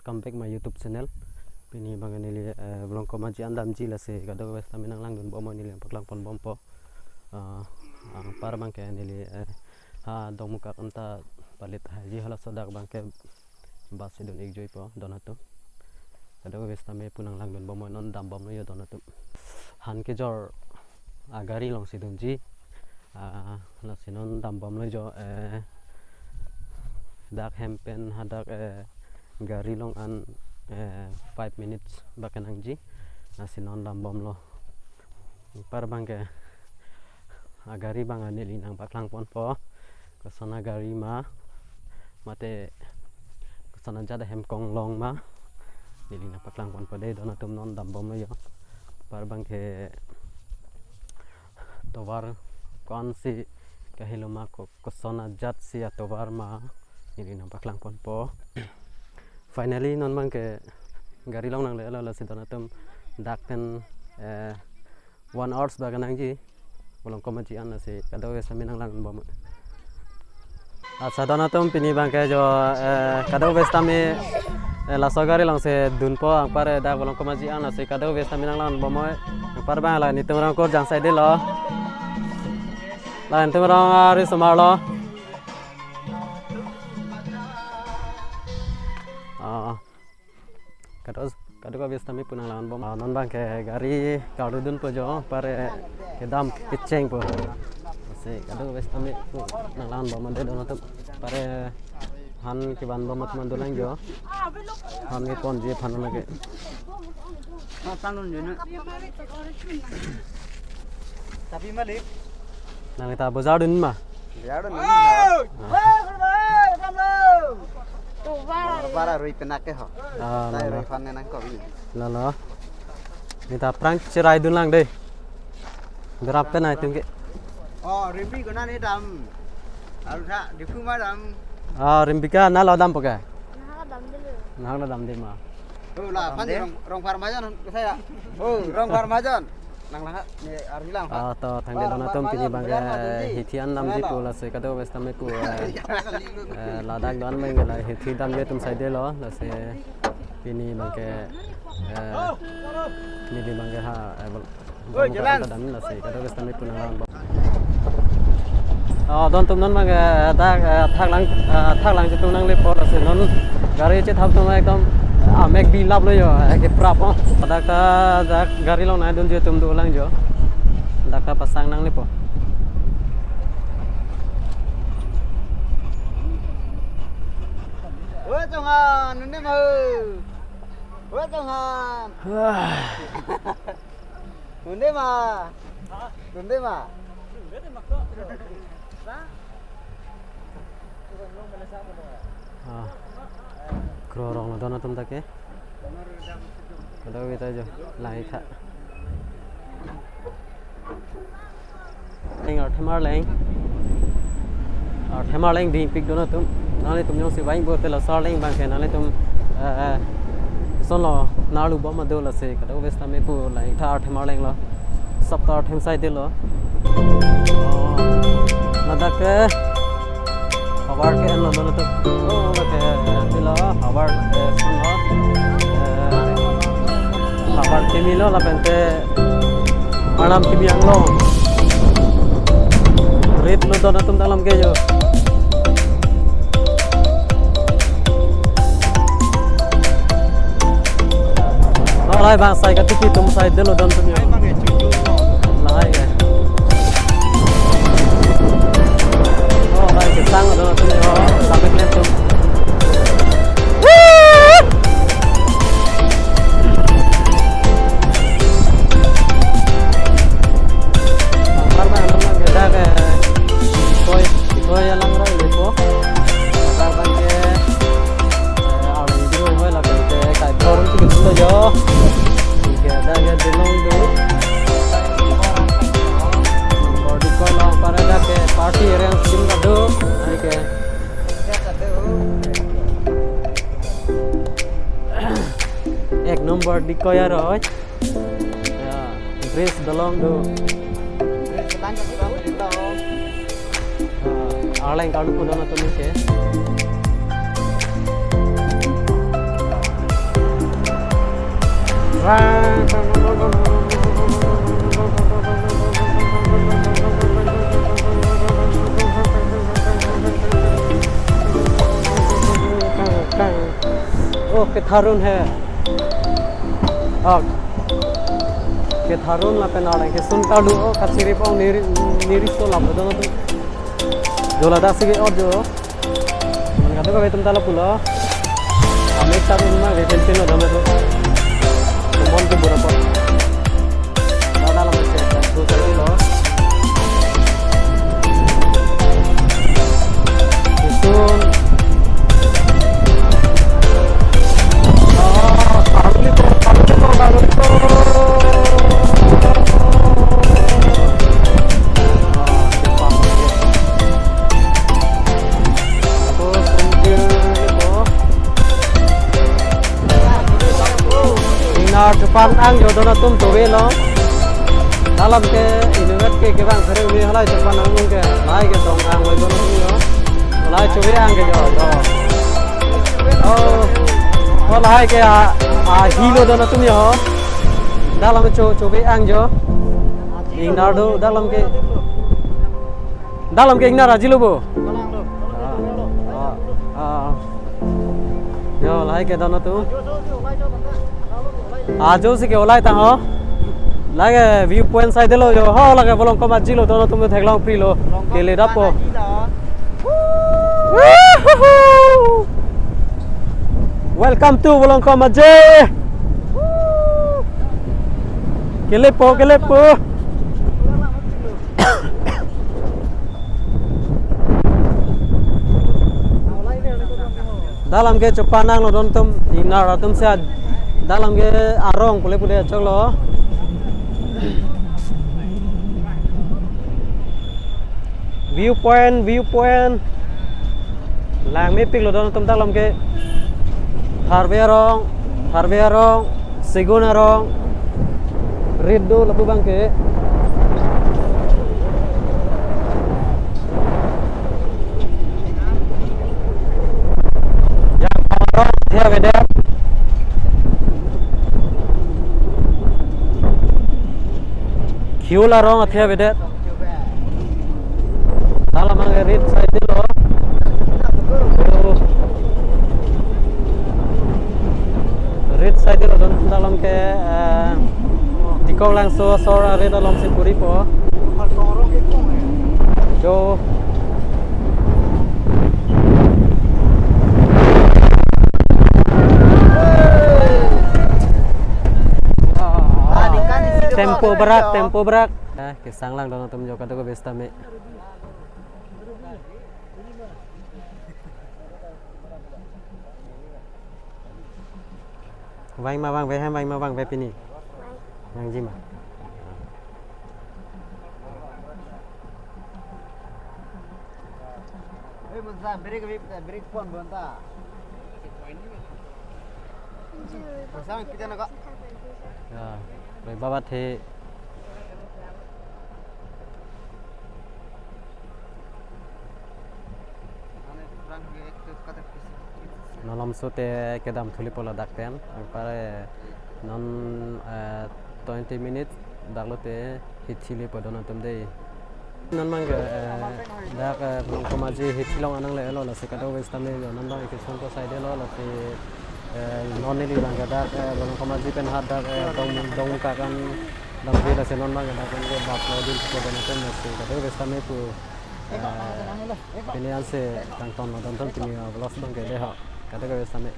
welcome back my YouTube channel. Pini bang nili belum komaji andam ji lase kado wes kami nang lang dun bomo nili paklang pon bompo. Para bang ke nili dong muka kanta palit haji halas sodak bang ke basi dun ik joy po donatu. Kado wes kami punang lang dun bomo non dam bom yo donatu. Han ke jor agari long si dun ji. Lase non dam bom lo jo dak hempen hadak gari long an 5 minutes bakan angji nasi non dam bom lo par bangke agari bang anili nang paklang pon po kesana gari ma mate kesana jada hem kong long ma nili nang paklang pon po de dona tum non dam bom lo yo par bangke tovar kon si kahiloma ko kesana jat si tovar ma ini nampak lang pon po. Finally non mang ke gari long nang le la si donatum dakten 1 hours bagan angji bolong komaji an si kado wes kami nang lang bom. Asa donatum pini bang ke jo kado wes kami la sogari long se dun po ang pare dak bolong komaji an si kado wes kami nang lang bom ang par bang la ni tumrang ko jang sai de lo. La tumrang ari sumar lo. Kado ka biasa kami punang lawan bom non bang ke gari karudun po jo pare kedam kiceng po si kado biasa kami punang lawan bom ade dono tuh pare han ke ban bom mat mandulang jo han ke kon je phan lage tapi malik nang ta bozadun ma para rui penake ho tai rui fanne nang ko bi lalo nita prank cerai dun lang deh berapa na itu ke rimbi guna ni dam alha difu ma dam rimbika na lo dam pakai nah lo dam deh ma la pan rong farmajan saya rong farmajan nang lang ni arhilang to thang de dona tom pini bangga hithian nam ji pula se kado wes tame ku ladak don mai la hithi dam je tum side lo la se pini bangke ni di bangga ha dam la se kado wes tame punang lang don tum non bangga thak lang je tum nang le po la se non gari che thap tum ekdom mek bi lap lo yo ke prap dak gari long na don je tum do lang jo dak pasang nang le po jangan nune mau jangan nune ma krorong dona tum take kado kita jo lai kha leng और थेमार Laing D pick दोनों तुम नाले तुम जो सिवाइंग बोलते लसार लेंग बांके नाले तुम सोलो नालू बम दो लसे कदो वेस्टा में पू लाइक था थेमार लेंग लो सप्ताह थेम साइड दे लो नदक हवार के लो दोनों तुम बके दिलो हवार सोलो हवार के मिलो ला पेंटे आराम की बियांग लो रेत लो दोनों तुम दालम के जो lai bang sai ka tiki tum sai delo don tum yo lai ke lai ke sang don tum yo sampai net tum parma nam ke da ke koi lang rai le ko da bang ke aur video hoy la ke kai bor ki to yo daga dilong do body ko long para da ke party arrange dim da do ai ke ek number dikoy aroy ya dress dalong do dress lang ka do online kadu ko na to ke Oh, cái tharun है cái tharun là cái nào đấy cái sun cao lúa cắt siri pau niri so làm đó nó rồi là đã sige ở đó mình kata kau betul dalam pula kami tharun mah cái pension đó nó mon ke berapa dalam mesin tu tadi lo sun Depan ang jodoh na tum tuwe lo dalam ke inugat ke bang sering ni halai depan ang ke lai ke tong ang wei jodoh ni yo halai tuwe ang ke jodoh oh halai ke hilo dono tum yo dalam tuwe ang jo ingnado dalam ke ingnar aji lo bo yo lai ke dono tu आजो से के ओलाई ता हो लागे view point side लो जो हो लागे बोलो कम जिलो दोनों तुम थेगलाओ फ्री लो के ले दापो वेलकम टू बोलो कम जे के ले पो dalam ke cepanang lo don tum inar tum se dalam ke arong pule cok lo view point lang me pik lo don tum dalam ke harve arong segun arong rido lapu bang ke yang arong dia beda Hiu la rong athia bedet dalam ang red side lo red side lo don dalam ke dikau lang so red dalam se puri po jo tempo berat kisang lang dono tum joka to besta me vang ma vang ve pini yang jima break phone bonta pasang kita nak ya baik babat he nolom sote kedam thuli pola dakten pare non 20 minutes daklote hitchili podona tumde non mangga dak komaji hitchilong anang le lo la sekado westame non ba ke sonko side lo la te non ni bangga dak non komaji pen hat dak dong ka kan dam bila se non mangga dak ke bap lo dil podona tum se sekado westame pu pinian se tang ton don ton tini vlos bang ke deha kata ke westame